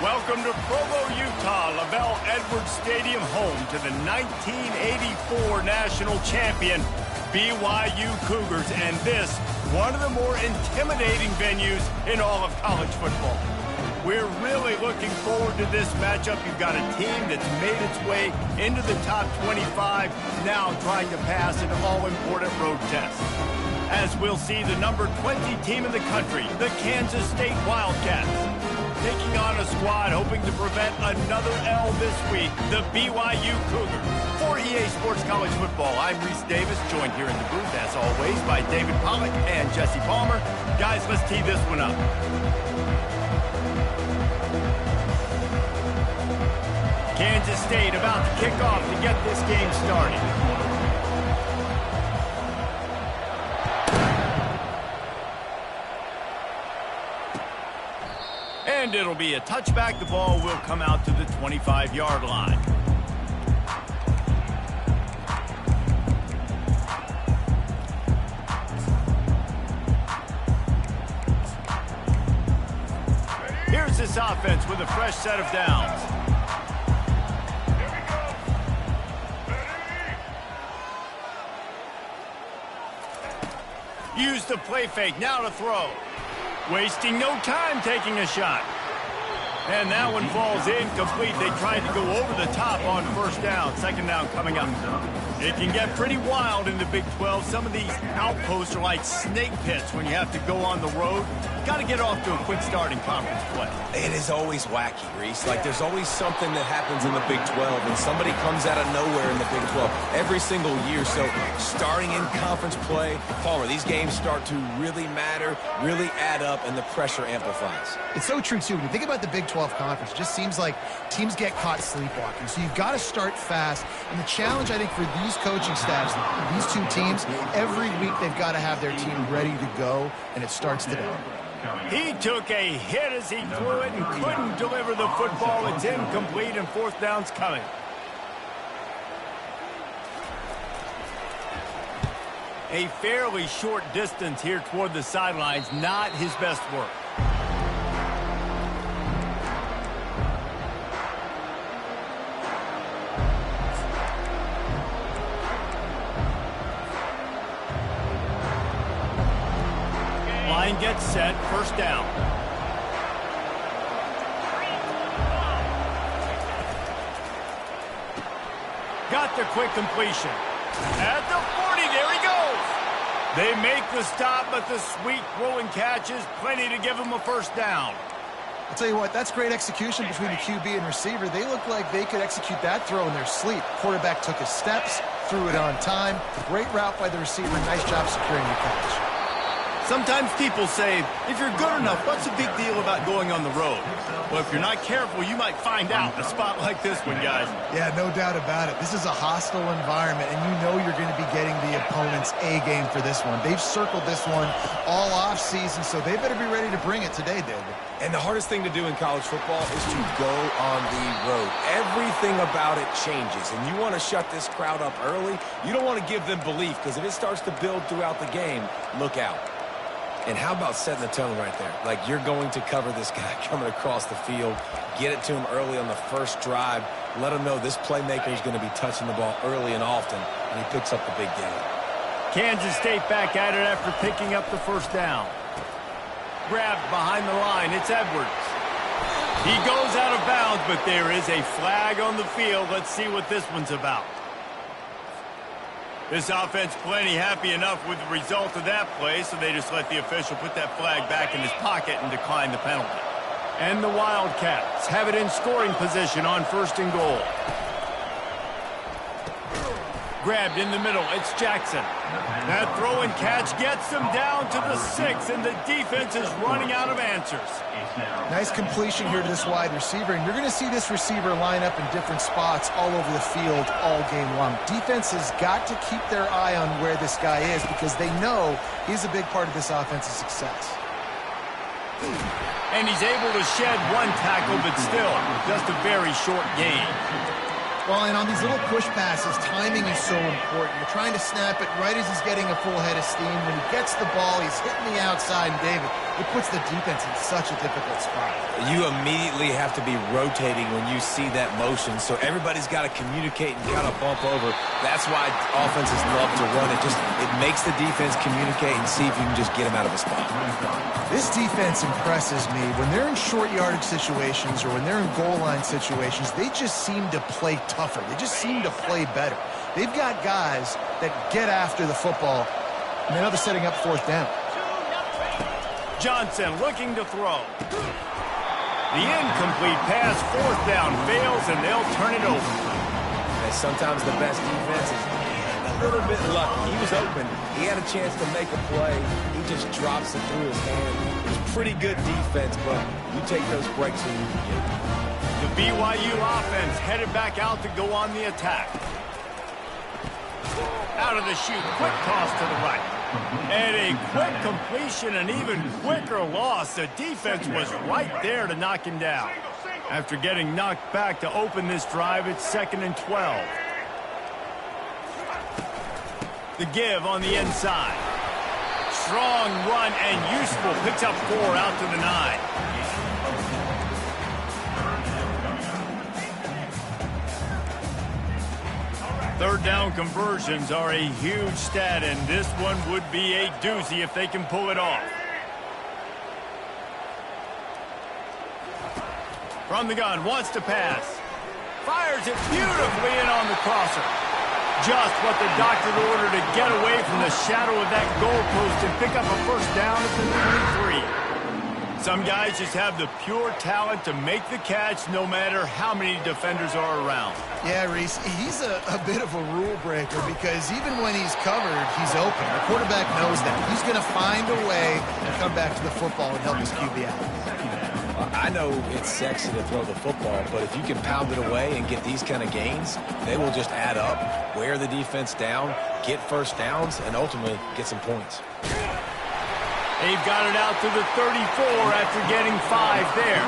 Welcome to Provo, Utah, Lavelle Edwards Stadium, home to the 1984 national champion BYU Cougars, and this, one of the more intimidating venues in all of college football. We're really looking forward to this matchup. You've got a team that's made its way into the top 25, now trying to pass an all-important road test. As we'll see the number 20 team in the country, the Kansas State Wildcats, taking on a squad hoping to prevent another L this week, the BYU Cougars. For EA Sports College Football, I'm Reese Davis, joined here in the booth, as always, by David Pollack and Jesse Palmer. Guys, let's tee this one up. Kansas State about to kick off to get this game started. And it'll be a touchback. The ball will come out to the 25-yard line. Here's this offense with a fresh set of downs. Use the play fake, now to throw. Wasting no time taking a shot. And that one falls incomplete. They tried to go over the top on first down. Second down coming up. It can get pretty wild in the Big 12. Some of these outposts are like snake pits when you have to go on the road. Got to get off to a quick start in conference play. It is always wacky, Reese. Like, there's always something that happens in the Big 12, and somebody comes out of nowhere in the Big 12 every single year. So starting in conference play, Palmer, these games start to really matter, really add up, and the pressure amplifies. It's so true, too. When you think about the Big 12 conference, it just seems like teams get caught sleepwalking. So you've got to start fast. And the challenge, I think, for these coaching staffs, these two teams, every week they've got to have their team ready to go, and it starts today. He took a hit as he threw it and couldn't deliver the football. It's incomplete, and fourth down's coming. A fairly short distance here toward the sidelines, not his best work. Line gets set, first down. Got the quick completion. At the 40, there he goes. They make the stop, but the sweet throw and catch is plenty to give him a first down. I'll tell you what, that's great execution between the QB and receiver. They look like they could execute that throw in their sleep. Quarterback took his steps, threw it on time. Great route by the receiver. Nice job securing the catch. Sometimes people say, if you're good enough, what's the big deal about going on the road? Well, if you're not careful, you might find out in a spot like this one, guys. Yeah, no doubt about it. This is a hostile environment, and you know you're going to be getting the opponent's A game for this one. They've circled this one all offseason, so they better be ready to bring it today, David. And the hardest thing to do in college football is to go on the road. Everything about it changes, and you want to shut this crowd up early. You don't want to give them belief, because if it starts to build throughout the game, look out. And how about setting the tone right there? Like, you're going to cover this guy coming across the field, get it to him early on the first drive, let him know this playmaker is going to be touching the ball early and often, and he picks up the big game. Kansas State back at it after picking up the first down. Grabbed behind the line, it's Edwards. He goes out of bounds, but there is a flag on the field. Let's see what this one's about. This offense plenty happy enough with the result of that play, so they just let the official put that flag back in his pocket and decline the penalty. And the Wildcats have it in scoring position on first and goal. Grabbed in the middle, it's Jackson. That throw and catch gets them down to the 6, and the defense is running out of answers. Nice completion here to this wide receiver, and you're going to see this receiver line up in different spots all over the field all game long. Defense has got to keep their eye on where this guy is, because they know he's a big part of this offense's success. And he's able to shed one tackle, but still just a very short gain. Well, and on these little push passes, timing is so important. You're trying to snap it right as he's getting a full head of steam. When he gets the ball, he's hitting the outside. And David, it puts the defense in such a difficult spot. You immediately have to be rotating when you see that motion, so everybody's got to communicate and kind of bump over. That's why offenses love to run it. It makes the defense communicate and see if you can just get them out of a spot. This defense impresses me. When they're in short yardage situations or when they're in goal line situations, they just seem to play tougher. They just seem to play better. They've got guys that get after the football, and now they're setting up fourth down. Johnson looking to throw. The incomplete pass, fourth down, fails, and they'll turn it over. And sometimes the best defense is a little bit lucky. He was open. He had a chance to make a play. He just drops it through his hand. It's pretty good defense, but you take those breaks and you get it. The BYU offense headed back out to go on the attack. Out of the chute, quick toss to the right. And a quick completion, an even quicker loss. The defense was right there to knock him down. After getting knocked back to open this drive, it's 2nd and 12. The give on the inside. Strong run and useful. Picks up 4 out to the 9. Third down conversions are a huge stat, and this one would be a doozy if they can pull it off. From the gun, wants to pass. Fires it beautifully in on the crosser. Just what the doctor ordered to get away from the shadow of that goalpost and pick up a first down at the 23. Some guys just have the pure talent to make the catch no matter how many defenders are around. Yeah, Reese, he's a bit of a rule breaker because even when he's covered, he's open. The quarterback knows that. He's going to find a way to come back to the football and help his QB out. I know it's sexy to throw the football, but if you can pound it away and get these kind of gains, they will just add up, wear the defense down, get first downs, and ultimately get some points. They've got it out to the 34 after getting 5 there.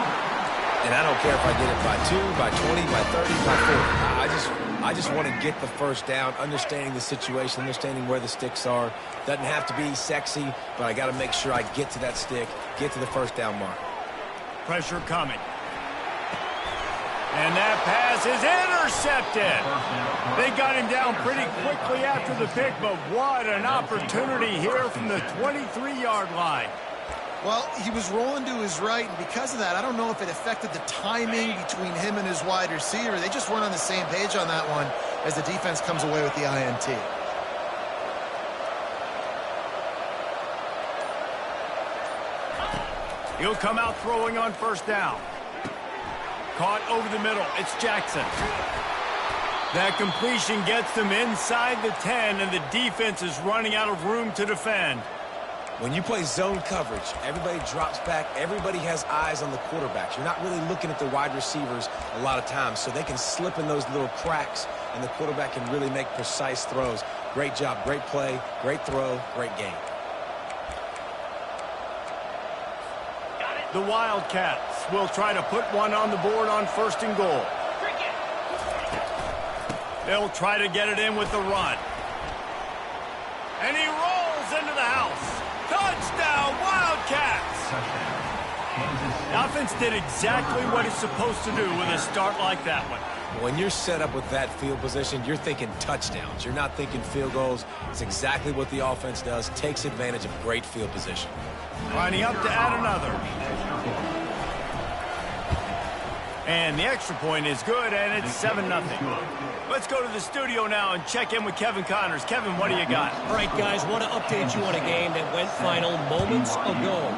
And I don't care if I get it by 2, by 20, by 30, by 40. I just want to get the first down, understanding the situation, understanding where the sticks are. Doesn't have to be sexy, but I got to make sure I get to that stick, get to the first down mark. Pressure coming. And that pass is intercepted. They got him down pretty quickly after the pick, but what an opportunity here from the 23-yard line. Well, he was rolling to his right, and because of that, I don't know if it affected the timing between him and his wide receiver. They just weren't on the same page on that one as the defense comes away with the INT. He'll come out throwing on first down. Caught over the middle. It's Jackson. That completion gets them inside the 10, and the defense is running out of room to defend. When you play zone coverage, everybody drops back. Everybody has eyes on the quarterbacks. You're not really looking at the wide receivers a lot of times, so they can slip in those little cracks, and the quarterback can really make precise throws. Great job, great play, great throw, great game. The Wildcats will try to put one on the board on 1st and goal. They'll try to get it in with the run. And he rolls into the house. Touchdown, Wildcats! The offense did exactly what it's supposed to do with a start like that one. When you're set up with that field position, you're thinking touchdowns. You're not thinking field goals. It's exactly what the offense does. Takes advantage of great field position. Lining up to add another. And the extra point is good, and it's 7-0. Let's go to the studio now and check in with Kevin Connors. Kevin, what do you got? All right, guys, want to update you on a game that went final moments ago.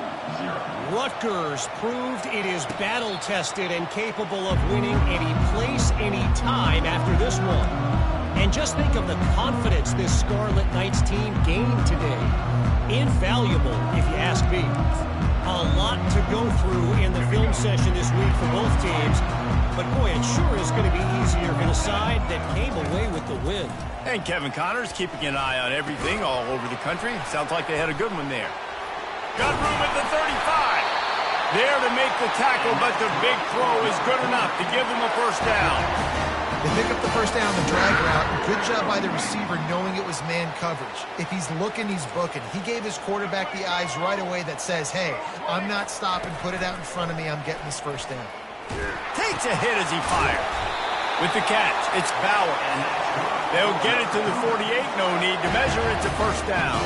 Rutgers proved it is battle-tested and capable of winning any place, any time after this one. And just think of the confidence this Scarlet Knights team gained today. Invaluable, if you ask me. A lot to go through in the film session this week for both teams. But, boy, it sure is going to be easier for the side that came away with the win. And Kevin Connors keeping an eye on everything all over the country. Sounds like they had a good one there. Got room at the 35. There to make the tackle, but the big throw is good enough to give them a first down. They pick up the first down on the drag route. Good job by the receiver knowing it was man coverage. If he's looking, he's booking. He gave his quarterback the eyes right away that says, hey, I'm not stopping. Put it out in front of me. I'm getting this first down. Takes a hit as he fires. With the catch, it's Bauer. They'll get it to the 48. No need to measure. It's a first down.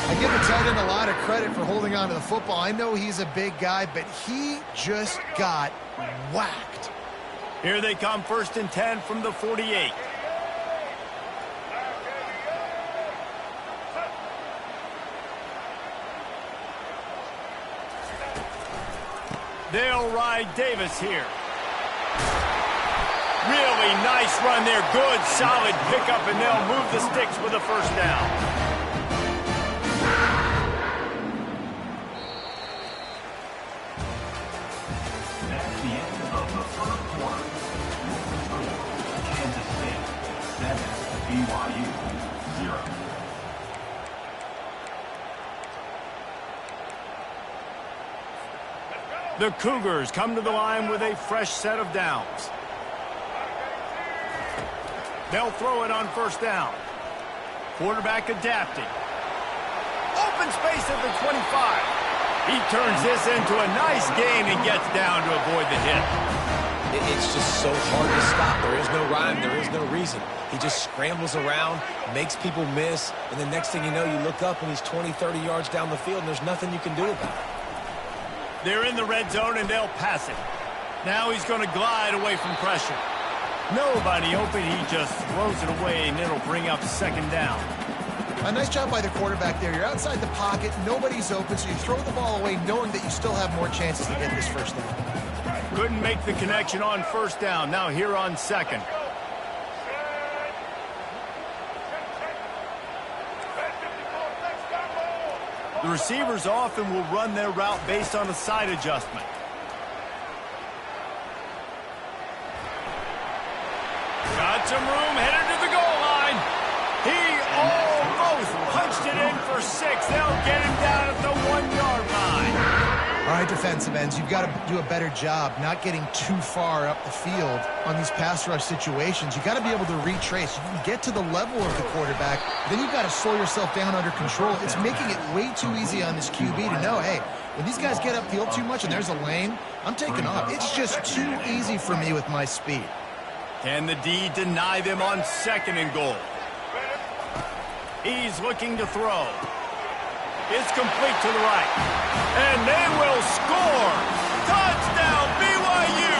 I give the tight end a lot of credit for holding on to the football. I know he's a big guy, but he just got whacked. Here they come, 1st and 10 from the 48. They'll ride Davis here. Really nice run there. Good, solid pickup, and they'll move the sticks with a first down. The Cougars come to the line with a fresh set of downs. They'll throw it on first down. Quarterback adapting. Open space at the 25. He turns this into a nice gain and gets down to avoid the hit. It's just so hard to stop. There is no rhyme. There is no reason. He just scrambles around, makes people miss, and the next thing you know, you look up and he's 20, 30 yards down the field, and there's nothing you can do about it. They're in the red zone, and they'll pass it. Now he's going to glide away from pressure. Nobody open. He just throws it away, and it'll bring up second down. A nice job by the quarterback there. You're outside the pocket. Nobody's open, so you throw the ball away knowing that you still have more chances to get this first down. Couldn't make the connection on first down. Now here on second. The receivers often will run their route based on a side adjustment. Got some room, headed to the goal line. He almost punched it in for 6. They'll get him down at the 1-yard line. All right, defensive ends, you've got to do a better job not getting too far up the field on these pass rush situations. You've got to be able to retrace. You can get to the level of the quarterback, then you've got to slow yourself down under control. It's making it way too easy on this QB to know, hey, when these guys get upfield too much and there's a lane, I'm taking off. It's just too easy for me with my speed. Can the D deny them on 2nd and goal? He's looking to throw. It's complete to the right. And they will score. Touchdown, BYU.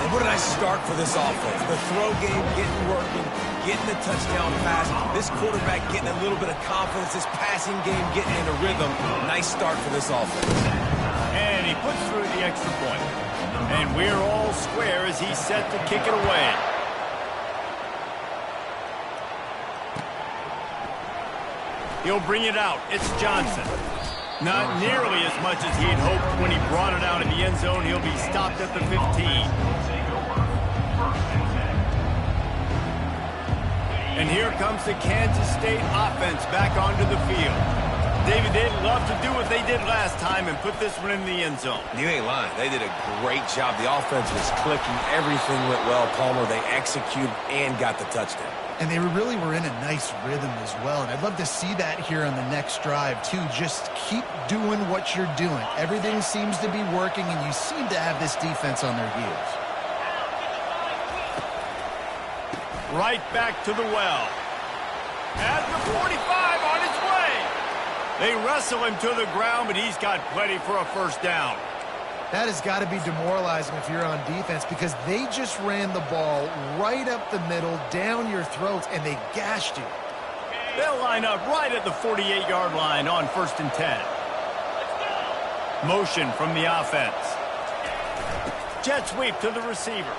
And what did I start for this offense? The throw game getting working, getting the touchdown pass. This quarterback getting a little bit of confidence. This passing game getting in a rhythm. Nice start for this offense. And he puts through the extra point. And we're all square as he's set to kick it away. He'll bring it out. It's Johnson. Not nearly as much as he'd hoped when he brought it out in the end zone. He'll be stopped at the 15. And here comes the Kansas State offense back onto the field. David, they'd love to do what they did last time and put this one in the end zone. You ain't lying. They did a great job. The offense was clicking. Everything went well, Palmer. They executed and got the touchdown. And they really were in a nice rhythm as well. And I'd love to see that here on the next drive, too. Just keep doing what you're doing. Everything seems to be working, and you seem to have this defense on their heels. Right back to the well. At the 45 on its way. They wrestle him to the ground, but he's got plenty for a first down. That has got to be demoralizing if you're on defense because they just ran the ball right up the middle, down your throats, and they gashed you. They'll line up right at the 48-yard line on 1st and 10. Motion from the offense. Jet sweep to the receiver.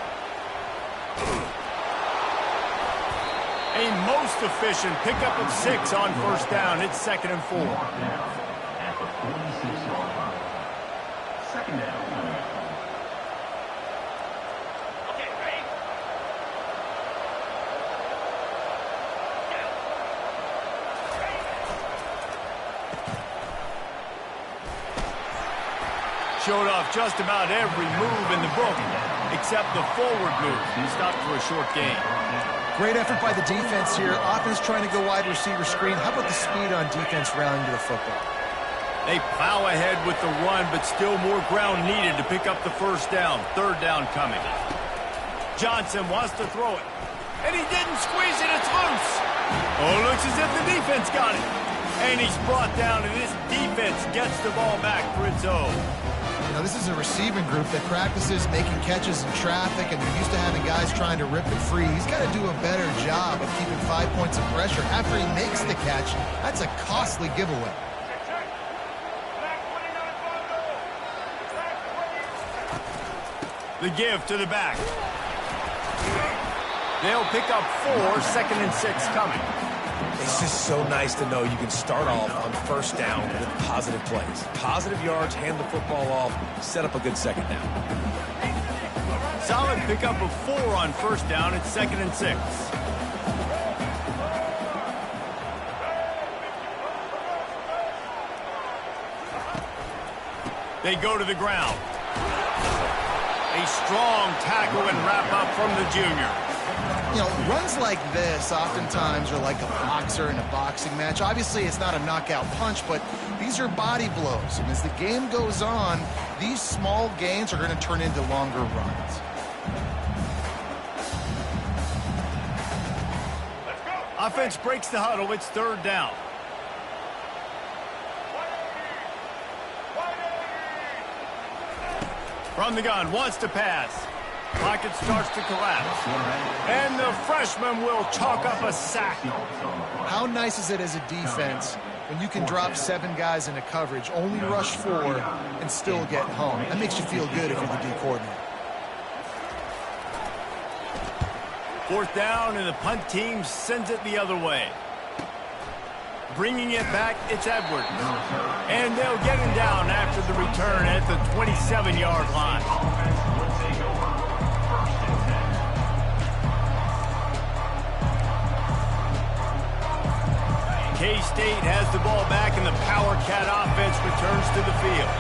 A most efficient pickup of 6 on first down. It's 2nd and 4. At the 46-yard line. 2nd down. Okay, ready? Showed off just about every move in the book. except the forward move. He stopped for a short gain. Great effort by the defense here. Offense trying to go wide receiver screen. How about the speed on defense rallying to the football? They plow ahead with the run, but still more ground needed to pick up the first down. Third down coming. Johnson wants to throw it, and he didn't squeeze it. It's loose. Oh, looks as if the defense got it. And he's brought down, and this defense gets the ball back for its own. You know, this is a receiving group that practices making catches in traffic, and they're used to having guys trying to rip it free. He's got to do a better job of keeping 5 points of pressure after he makes the catch. That's a costly giveaway. The give to the back. They'll pick up 4, 2nd and 6 coming. It's just so nice to know you can start off on first down with positive plays. Positive yards, hand the football off, set up a good second down. Solid pickup of 4 on first down. It's 2nd and 6. They go to the ground. A strong tackle and wrap up from the junior. You know, runs like this oftentimes are like a boxer in a boxing match. Obviously, it's not a knockout punch, but these are body blows. And as the game goes on, these small gains are going to turn into longer runs. Offense breaks the huddle. It's third down. From the gun, wants to pass. Pocket starts to collapse. And the freshman will chalk up a sack. How nice is it as a defense when you can drop 7 guys into coverage, only rush 4, and still get home? That makes you feel good if you're the D coordinator. Fourth down, and the punt team sends it the other way. Bringing it back, it's Edwards. And they'll get him down after the return at the 27-yard line. K-State has the ball back, and the Power Cat offense returns to the field.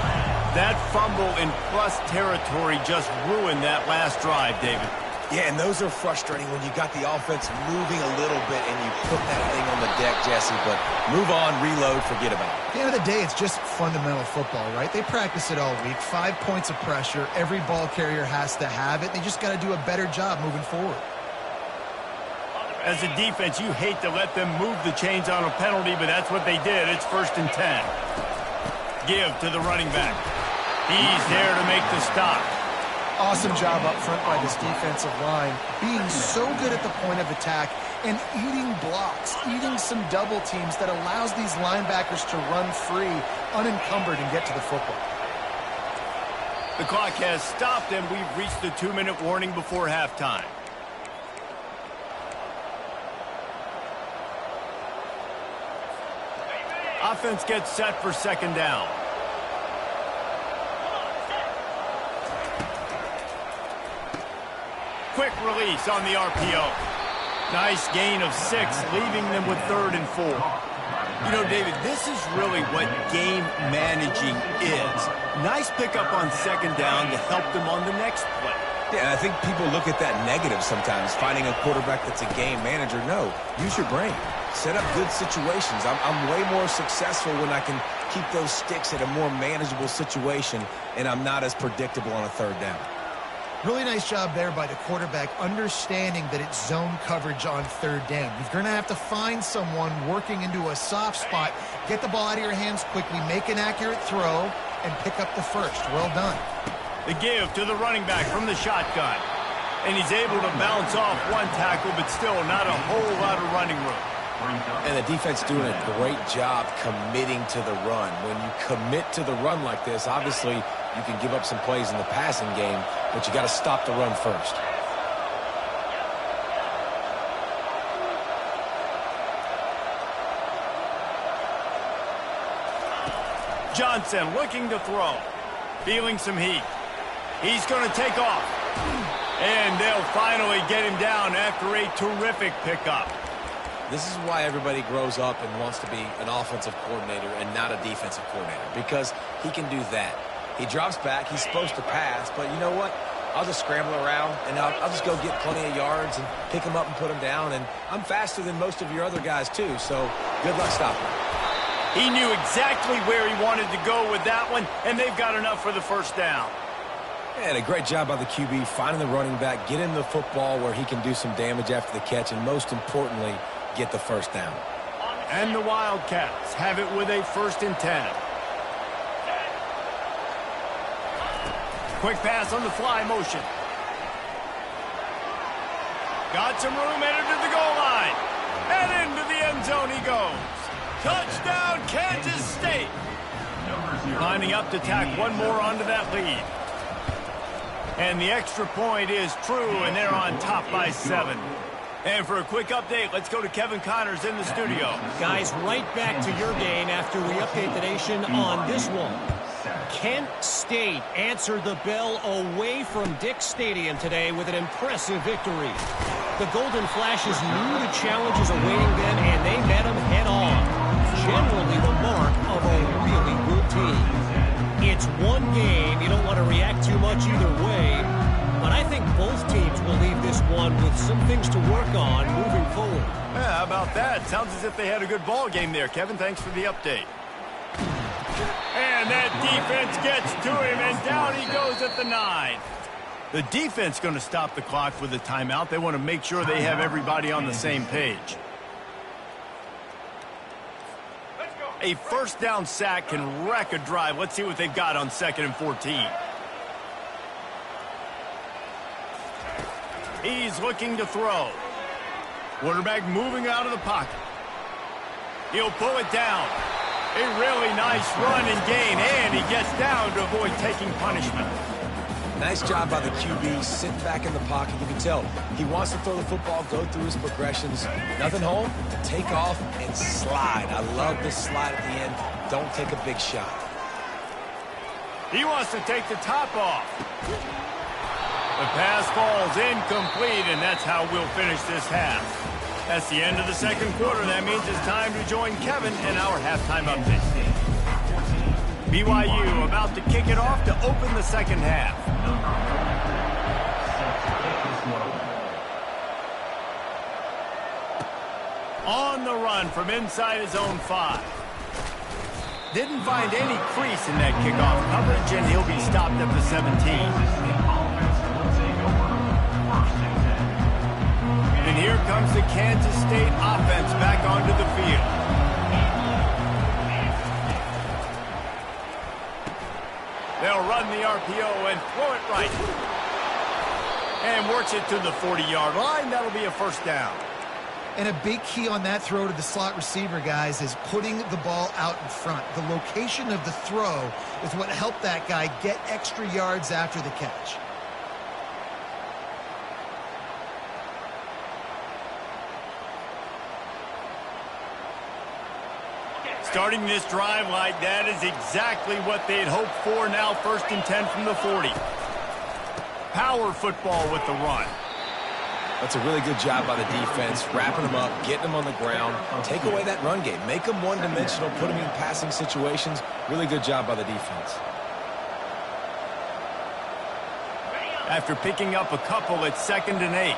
That fumble in plus territory just ruined that last drive, David. Yeah, and those are frustrating when you got the offense moving a little bit and you put that thing on the deck, Jesse. But move on, reload, forget about it. At the end of the day, it's just fundamental football, right? They practice it all week. 5 points of pressure. Every ball carrier has to have it. They just got to do a better job moving forward. As a defense, you hate to let them move the chains on a penalty, but that's what they did. It's 1st and 10. Give to the running back. He's there to make the stop. Awesome job up front by this defensive line, being so good at the point of attack and eating blocks, eating some double teams that allows these linebackers to run free, unencumbered, and get to the football. The clock has stopped, and we've reached the 2-minute warning before halftime. Offense gets set for 2nd down. Quick release on the RPO. Nice gain of 6, leaving them with 3rd and 4. You know, David, this is really what game managing is. Nice pickup on 2nd down to help them on the next play. Yeah, I think people look at that negative sometimes, finding a quarterback that's a game manager. No, use your brain. Set up good situations. I'm way more successful when I can keep those sticks at a more manageable situation, and I'm not as predictable on a 3rd down. Really nice job there by the quarterback, understanding that it's zone coverage on 3rd down. You're going to have to find someone working into a soft spot, get the ball out of your hands quickly, make an accurate throw, and pick up the first. Well done. The give to the running back from the shotgun. And he's able to bounce off 1 tackle, but still not a whole lot of running room. And the defense doing a great job committing to the run. When you commit to the run like this, obviously you can give up some plays in the passing game, but you got to stop the run first. Johnson looking to throw. Feeling some heat. He's going to take off. And they'll finally get him down after a terrific pickup. This is why everybody grows up and wants to be an offensive coordinator and not a defensive coordinator, because he can do that. He drops back. He's supposed to pass, but you know what? I'll just scramble around, and I'll just go get plenty of yards and pick them up and put them down. And I'm faster than most of your other guys, too, so good luck stopping. He knew exactly where he wanted to go with that one, and they've got enough for the first down. And a great job by the QB finding the running back, get him the football where he can do some damage after the catch, and most importantly, get the first down. And the Wildcats have it with a 1st and 10. Quick pass on the fly motion. Got some room, headed to the goal line. And into the end zone he goes. Touchdown, Kansas State. Lining up to tack one more onto that lead. And the extra point is true, and they're on top by 7. And for a quick update, let's go to Kevin Connors in the studio. Guys, right back to your game after we update the nation on this one. Kent State answered the bell away from Dick Stadium today with an impressive victory. The Golden Flashes knew the challenges awaiting them, and they met them head-on. Generally the mark of a really good team. It's one game. You don't want to react too much either way, but I think both teams will leave this one with some things to work on moving forward. Yeah, how about that? Sounds as if they had a good ball game there, Kevin. Thanks for the update. And that defense gets to him, and down he goes at the 9. The defense going to stop the clock with a timeout. They want to make sure they have everybody on the same page. A first down sack can wreck a drive. Let's see what they've got on 2nd and 14. He's looking to throw. Quarterback moving out of the pocket. He'll pull it down. A really nice run and gain, and he gets down to avoid taking punishment. Nice job by the QB, sitting back in the pocket. You can tell he wants to throw the football, go through his progressions. Nothing home, take off, and slide. I love this slide at the end. Don't take a big shot. He wants to take the top off. The pass falls incomplete, and that's how we'll finish this half. That's the end of the 2nd quarter. That means it's time to join Kevin in our halftime update. BYU about to kick it off to open the 2nd half. On the run from inside his own 5. Didn't find any crease in that kickoff coverage, and he'll be stopped at the 17. And here comes the Kansas State offense back onto the field. They'll run the RPO and throw it right. And works it to the 40-yard line. That'll be a first down. And a big key on that throw to the slot receiver, guys, is putting the ball out in front. The location of the throw is what helped that guy get extra yards after the catch. Starting this drive like that is exactly what they'd hoped for. Now 1st and 10 from the 40. Power football with the run. That's a really good job by the defense, wrapping them up, getting them on the ground. Take away that run game. Make them one-dimensional, put them in passing situations. Really good job by the defense. After picking up a couple, it's 2nd and 8.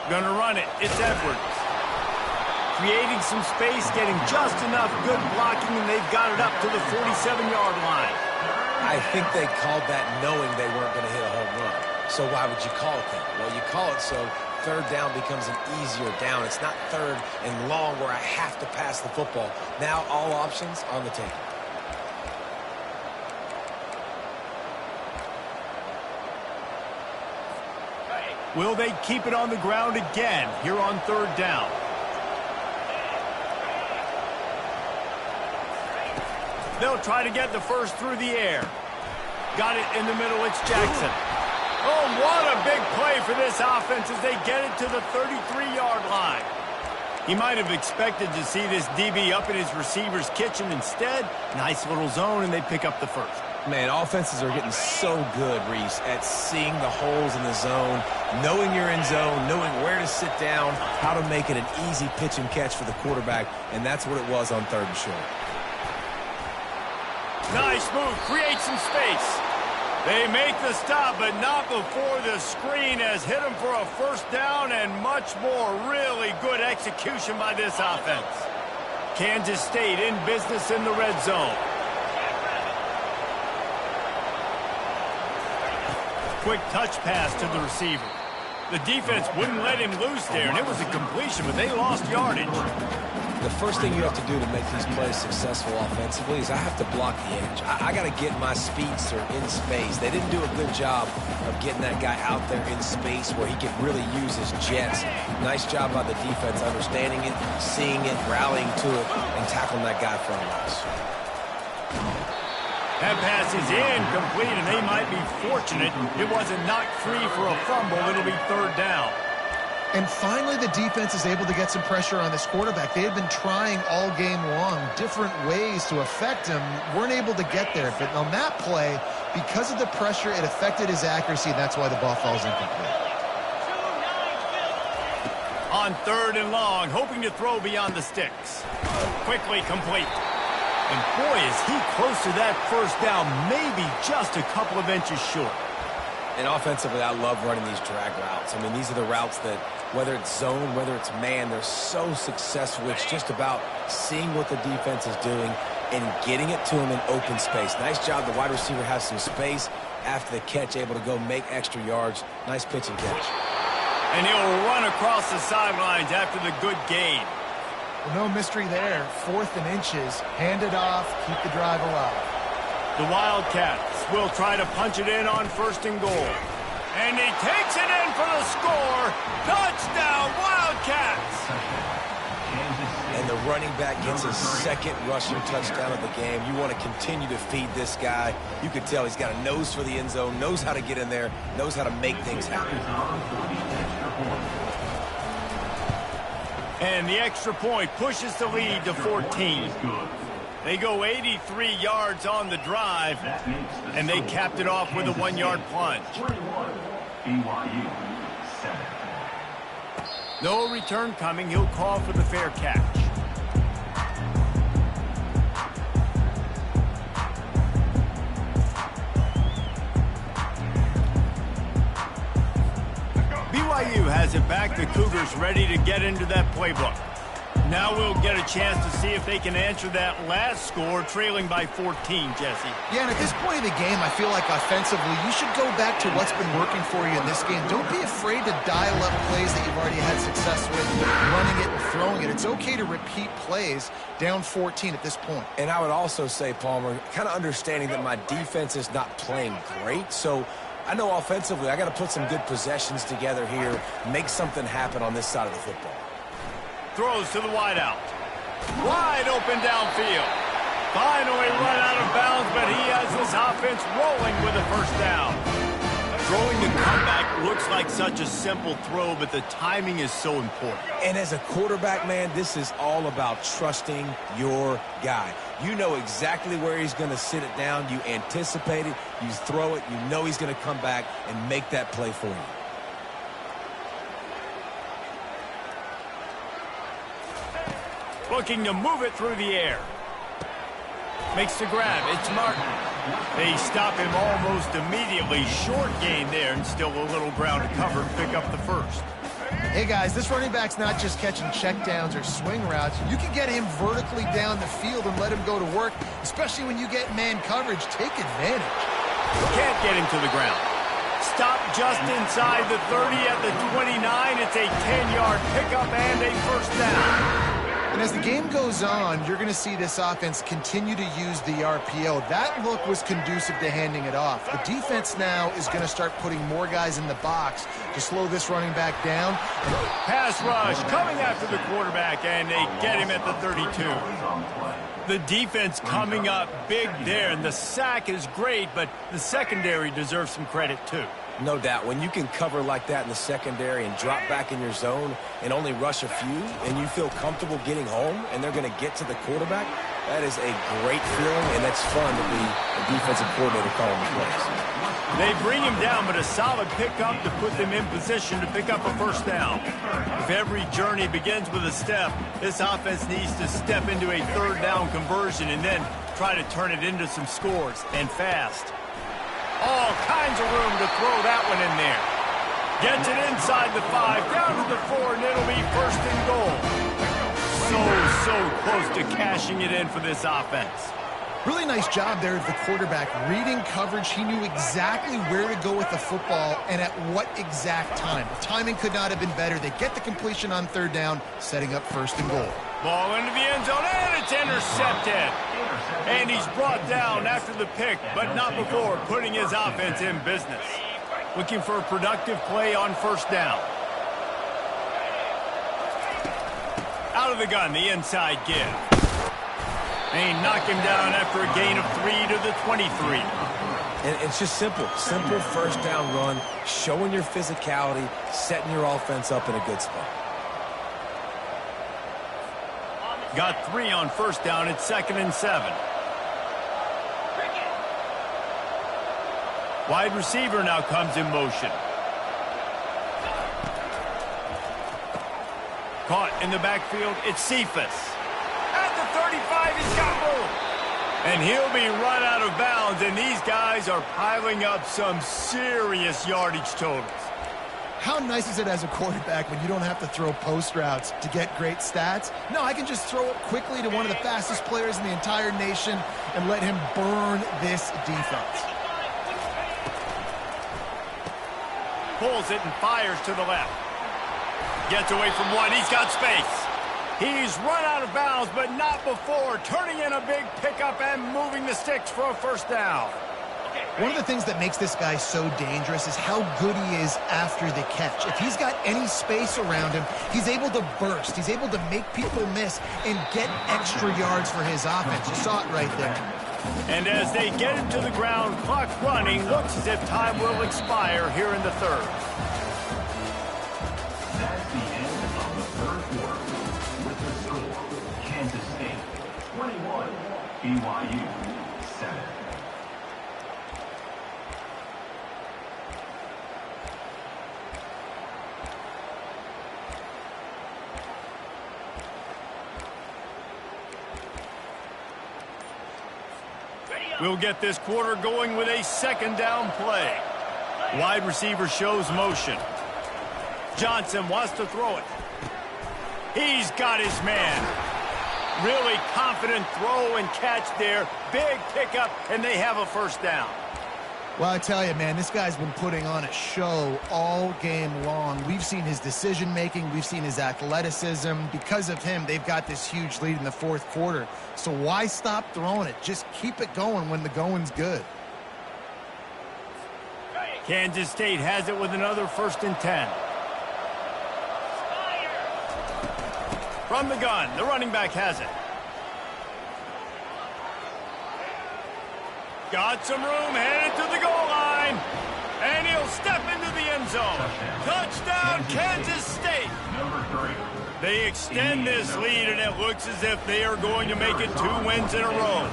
Gonna run it. It's Edwards. Creating some space, getting just enough good blocking, and they've got it up to the 47-yard line. I think they called that knowing they weren't going to hit a home run. So why would you call it that? Well, you call it so 3rd down becomes an easier down. It's not 3rd and long where I have to pass the football. Now all options on the table. Will they keep it on the ground again here on 3rd down? They'll try to get the first through the air. Got it in the middle. It's Jackson. Oh, what a big play for this offense as they get it to the 33-yard line. He might have expected to see this DB up in his receiver's kitchen. Instead, nice little zone, and they pick up the first. Man, offenses are getting so good, Reese, at seeing the holes in the zone, knowing you're in zone, knowing where to sit down, how to make it an easy pitch and catch for the quarterback, and that's what it was on 3rd and short. Nice move, create some space. They make the stop, but not before the screen has hit them for a first down and much more. Really good execution by this offense. Kansas State in business in the red zone. Quick touch pass to the receiver. The defense wouldn't let him loose there, and it was a completion, but they lost yardage. The first thing you have to do to make these plays successful offensively is I have to block the edge. I got to get my speedster in space. They didn't do a good job of getting that guy out there in space where he could really use his jets. Nice job by the defense understanding it, seeing it, rallying to it, and tackling that guy for a loss. That pass is incomplete, and they might be fortunate it wasn't knocked free for a fumble. It'll be third down. And finally, the defense is able to get some pressure on this quarterback. They had been trying all game long different ways to affect him, weren't able to get there. But on that play, because of the pressure, it affected his accuracy, and that's why the ball falls incomplete. On third and long, hoping to throw beyond the sticks. Quickly complete. And boy, is he close to that first down, maybe just a couple of inches short. And offensively, I love running these drag routes. I mean, these are the routes that, whether it's zone, whether it's man, they're so successful. It's just about seeing what the defense is doing and getting it to him in open space. Nice job. The wide receiver has some space after the catch, able to go make extra yards. Nice pitch and catch. And he'll run across the sidelines after the good gain. Well, no mystery there. 4th and inches. Hand it off. Keep the drive alive. The Wildcats will try to punch it in on 1st and goal. And he takes it in for the score. Touchdown, Wildcats! And the running back gets his 2nd rushing touchdown of the game. You want to continue to feed this guy. You can tell he's got a nose for the end zone, knows how to get in there, knows how to make things happen. And the extra point pushes the lead to 14. They go 83 yards on the drive, and they capped it off with a 1-yard plunge. No return coming. He'll call for the fair catch. BYU has it back. The Cougars ready to get into that playbook. Now we'll get a chance to see if they can answer that last score, trailing by 14, Jesse. Yeah, and at this point of the game, I feel like offensively, you should go back to what's been working for you in this game. Don't be afraid to dial up plays that you've already had success with, running it and throwing it. It's okay to repeat plays down 14 at this point. And I would also say, Palmer, kind of understanding that my defense is not playing great, so I know offensively I got to put some good possessions together here, make something happen on this side of the football. Throws to the wideout. Wide open downfield. Finally run out of bounds, but he has this offense rolling with a first down. Throwing the comeback looks like such a simple throw, but the timing is so important. And as a quarterback, man, this is all about trusting your guy. You know exactly where he's going to sit it down. You anticipate it. You throw it. You know he's going to come back and make that play for you. Looking to move it through the air. Makes the grab. It's Martin. They stop him almost immediately. Short gain there, and still a little ground to cover to pick up the first. Hey, guys, this running back's not just catching checkdowns or swing routes. You can get him vertically down the field and let him go to work, especially when you get man coverage. Take advantage. Can't get him to the ground. Stop just inside the 30 at the 29. It's a 10-yard pickup and a first down. And as the game goes on, you're going to see this offense continue to use the RPO. That look was conducive to handing it off. The defense now is going to start putting more guys in the box to slow this running back down. Pass rush coming after the quarterback, and they get him at the 32. The defense coming up big there, and the sack is great, but the secondary deserves some credit too. No doubt. When you can cover like that in the secondary and drop back in your zone and only rush a few, and you feel comfortable getting home and they're going to get to the quarterback, that is a great feeling, and that's fun to be a defensive coordinator calling the plays. They bring him down, but a solid pickup to put them in position to pick up a first down. If every journey begins with a step, this offense needs to step into a third down conversion and then try to turn it into some scores, and fast. All kinds of room to throw that one in there. Gets it inside the 5, down to the 4, and it'll be first and goal. So close to cashing it in for this offense. Really nice job there of the quarterback. Reading coverage, he knew exactly where to go with the football and at what exact time. The timing could not have been better. They get the completion on third down, setting up first and goal. Ball into the end zone, and it's intercepted. And he's brought down after the pick, but not before putting his offense in business. Looking for a productive play on first down. Out of the gun, the inside give. They knock him down after a gain of 3 to the 23. And it's just simple first down run, showing your physicality, setting your offense up in a good spot. Got 3 on first down. It's 2nd and 7. Wide receiver now comes in motion. Caught in the backfield, it's Cephas. At the 35, he's got room. And he'll be run out of bounds, and these guys are piling up some serious yardage totals. How nice is it as a quarterback when you don't have to throw post routes to get great stats? No, I can just throw it quickly to one of the fastest players in the entire nation and let him burn this defense. Pulls it and fires to the left. Gets away from one. He's got space. He's run out of bounds, but not before turning in a big pickup and moving the sticks for a first down. One of the things that makes this guy so dangerous is how good he is after the catch. If he's got any space around him, he's able to burst. He's able to make people miss and get extra yards for his offense. You saw it right there. And as they get him to the ground, clock running, looks as if time will expire here in the third. That's the end of the third quarter. With the score, Kansas State 21, BYU 7. We'll get this quarter going with a second down play. Wide receiver shows motion. Johnson wants to throw it. He's got his man. Really confident throw and catch there. Big pickup, and they have a first down. Well, I tell you, man, this guy's been putting on a show all game long. We've seen his decision-making. We've seen his athleticism. Because of him, they've got this huge lead in the fourth quarter. So why stop throwing it? Just keep it going when the going's good. Kansas State has it with another 1st and 10. From the gun, the running back has it. Got some room, headed to the goal line. And he'll step into the end zone. Touchdown, Kansas State. They extend this lead, and it looks as if they are going to make it 2 wins in a row.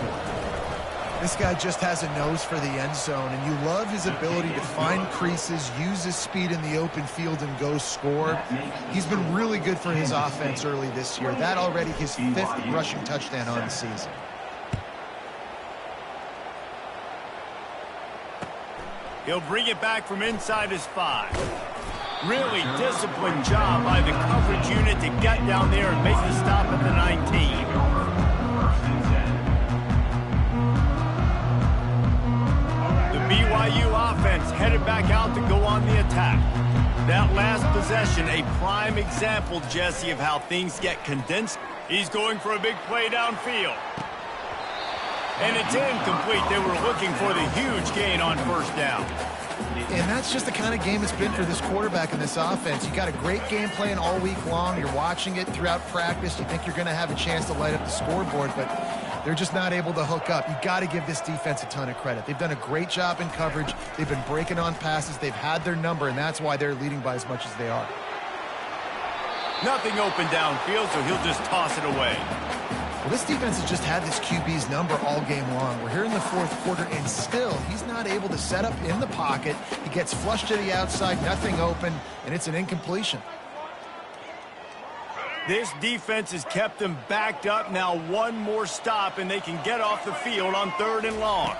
This guy just has a nose for the end zone, and you love his ability to find creases, use his speed in the open field, and go score. He's been really good for his offense early this year. That already his 5th rushing touchdown on the season. He'll bring it back from inside his 5. Really disciplined job by the coverage unit to get down there and make the stop at the 19. The BYU offense headed back out to go on the attack. That last possession, a prime example, Jesse, of how things get condensed. He's going for a big play downfield. And it's incomplete. They were looking for the huge gain on first down. And that's just the kind of game it's been for this quarterback in this offense. You got a great game plan all week long. You're watching it throughout practice. You think you're going to have a chance to light up the scoreboard, but they're just not able to hook up. You got to give this defense a ton of credit. They've done a great job in coverage. They've been breaking on passes. They've had their number, and that's why they're leading by as much as they are. Nothing open downfield, so he'll just toss it away. Well, this defense has just had this QB's number all game long. We're here in the fourth quarter, and still, he's not able to set up in the pocket. He gets flushed to the outside, nothing open, and it's an incompletion. This defense has kept them backed up. Now one more stop, and they can get off the field on 3rd and long.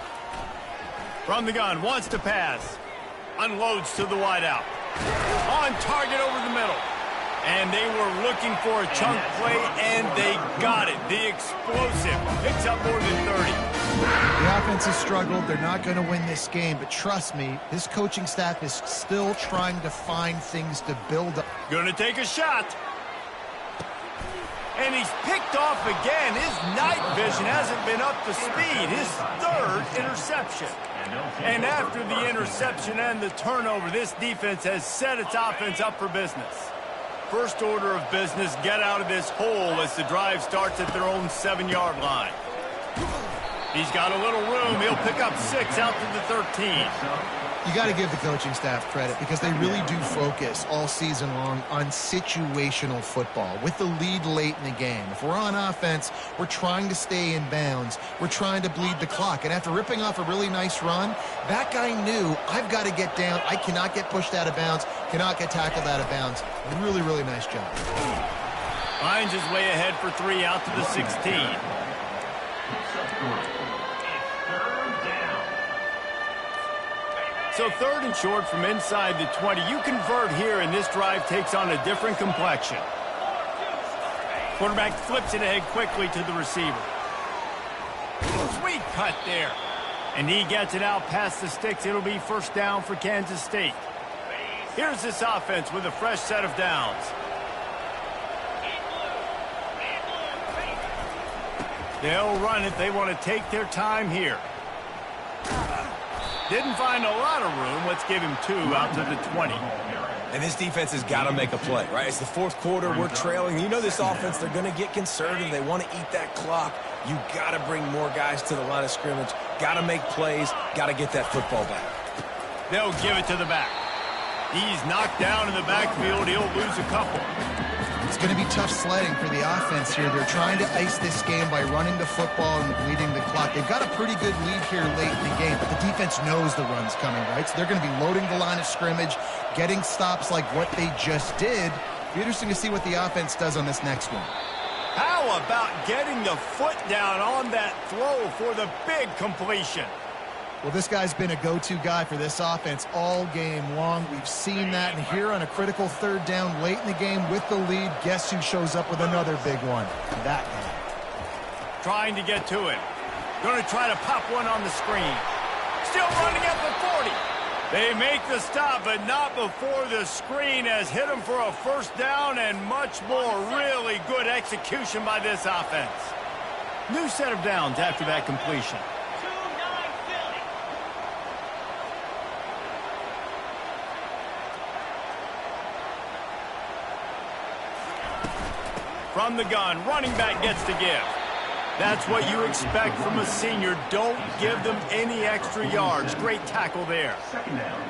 From the gun, wants to pass. Unloads to the wideout. On target over the middle. And they were looking for a chunk play, and they got it. The explosive picks up more than 30. The offense has struggled. They're not going to win this game, but trust me, this coaching staff is still trying to find things to build up. Going to take a shot. And he's picked off again. His night vision hasn't been up to speed. His 3rd interception. And after the interception and the turnover, this defense has set its offense up for business. First order of business, get out of this hole as the drive starts at their own 7-yard line. He's got a little room. He'll pick up 6 out to the 13. You got to give the coaching staff credit because they really do focus all season long on situational football with the lead late in the game. If we're on offense, we're trying to stay in bounds. We're trying to bleed the clock. And after ripping off a really nice run, that guy knew, I've got to get down. I cannot get pushed out of bounds, cannot get tackled out of bounds. Really, really nice job. Finds his way ahead for 3 out to the 16. So 3rd and short from inside the 20. You convert here, and this drive takes on a different complexion. Quarterback flips it ahead quickly to the receiver. Sweet cut there. And he gets it out past the sticks. It'll be 1st down for Kansas State. Here's this offense with a fresh set of downs. They'll run it. They want to take their time here. Didn't find a lot of room. Let's give him 2 out to the 20. And this defense has got to make a play, right? It's the 4th quarter. We're trailing. You know this offense, they're going to get conservative. They want to eat that clock. You got to bring more guys to the line of scrimmage. Got to make plays. Got to get that football back. They'll give it to the back. He's knocked down in the backfield. He'll lose a couple. It's going to be tough sledding for the offense here. They're trying to ice this game by running the football and bleeding the clock. They've got a pretty good lead here late in the game, but the defense knows the run's coming, right? So they're going to be loading the line of scrimmage, getting stops like what they just did. It'll be interesting to see what the offense does on this next one. How about getting the foot down on that throw for the big completion? Well, this guy's been a go-to guy for this offense all game long. We've seen that, and here on a critical 3rd down late in the game with the lead, guess who shows up with another big one? That guy. Trying to get to it. Going to try to pop one on the screen. Still running at the 40. They make the stop, but not before the screen has hit them for a 1st down and much more. Really good execution by this offense. New set of downs after that completion. From the gun, running back gets to give. That's what you expect from a senior. Don't give them any extra yards. Great tackle there.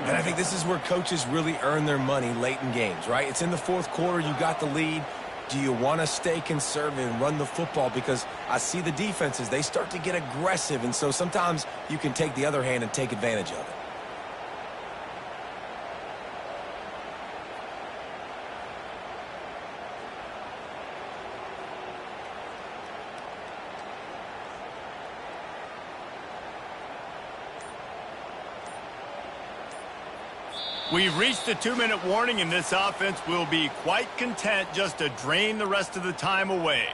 And I think this is where coaches really earn their money late in games, right? It's in the 4th quarter. You got the lead. Do you want to stay conservative and run the football? Because I see the defenses, they start to get aggressive, and so sometimes you can take the other hand and take advantage of it. We've reached the 2-minute warning, and this offense will be quite content just to drain the rest of the time away.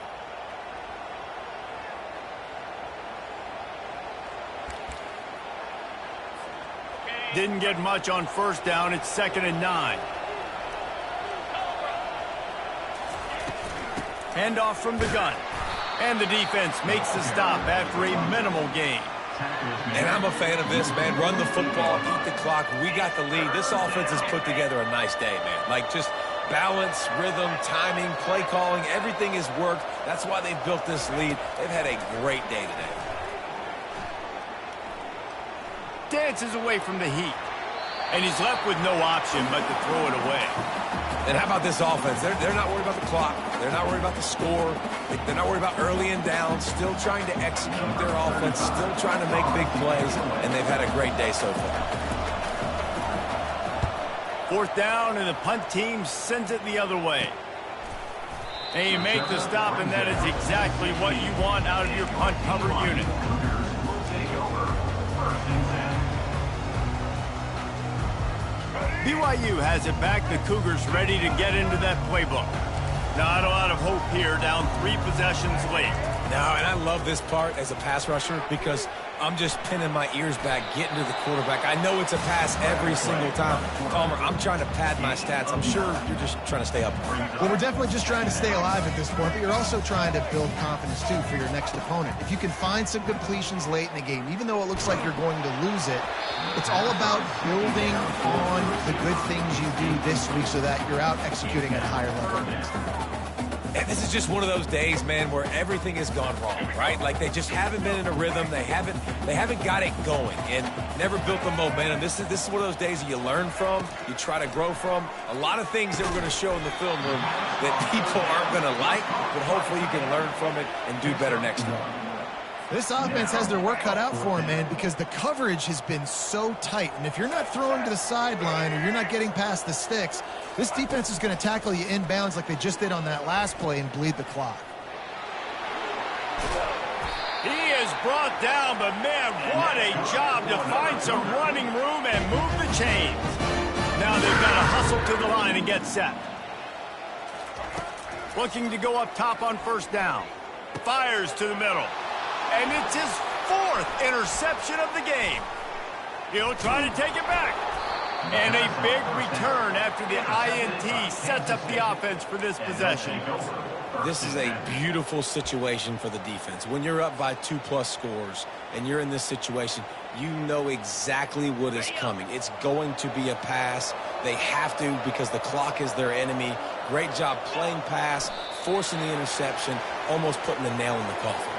Didn't get much on 1st down. It's 2nd and 9. Handoff from the gun. And the defense makes the stop after a minimal gain. And I'm a fan of this, man. Run the football, eat the clock. We got the lead. This offense has put together a nice day, man. Like, just balance, rhythm, timing, play calling, everything has worked. That's why they've built this lead. They've had a great day today. Dances away from the heat. And he's left with no option but to throw it away. And how about this offense? They're not worried about the clock. They're not worried about the score. They're not worried about early and down. Still trying to execute their offense. Still trying to make big plays. And they've had a great day so far. 4th down, and the punt team sends it the other way. And you make the stop, and that is exactly what you want out of your punt cover unit. BYU has it back. The Cougars ready to get into that playbook. Not a lot of hope here, down 3 possessions late. No, and I love this part as a pass rusher because I'm just pinning my ears back, getting to the quarterback. I know it's a pass every single time. Palmer, I'm trying to pad my stats. I'm sure you're just trying to stay up. Well, we're definitely just trying to stay alive at this point, but you're also trying to build confidence, too, for your next opponent. If you can find some completions late in the game, even though it looks like you're going to lose it, it's all about building on the good things you do this week so that you're out executing at higher level next time. And this is just one of those days, man, where everything has gone wrong, right? Like they just haven't been in a rhythm. They haven't got it going and never built the momentum. This is one of those days that you learn from, you try to grow from. A lot of things that we're going to show in the film room that people aren't going to like, but hopefully you can learn from it and do better next time. This offense has their work cut out for them, man, because the coverage has been so tight. And if you're not throwing to the sideline or you're not getting past the sticks, this defense is going to tackle you inbounds like they just did on that last play and bleed the clock. He is brought down, but man, what a job to find some running room and move the chains. Now they've got to hustle to the line and get set. Looking to go up top on 1st down. Fires to the middle. And it's his 4th interception of the game. He'll try to take it back. And a big return after the INT sets up the offense for this possession. This is a beautiful situation for the defense. When you're up by 2+ scores and you're in this situation, you know exactly what is coming. It's going to be a pass. They have to because the clock is their enemy. Great job playing pass, forcing the interception, almost putting the nail in the coffin.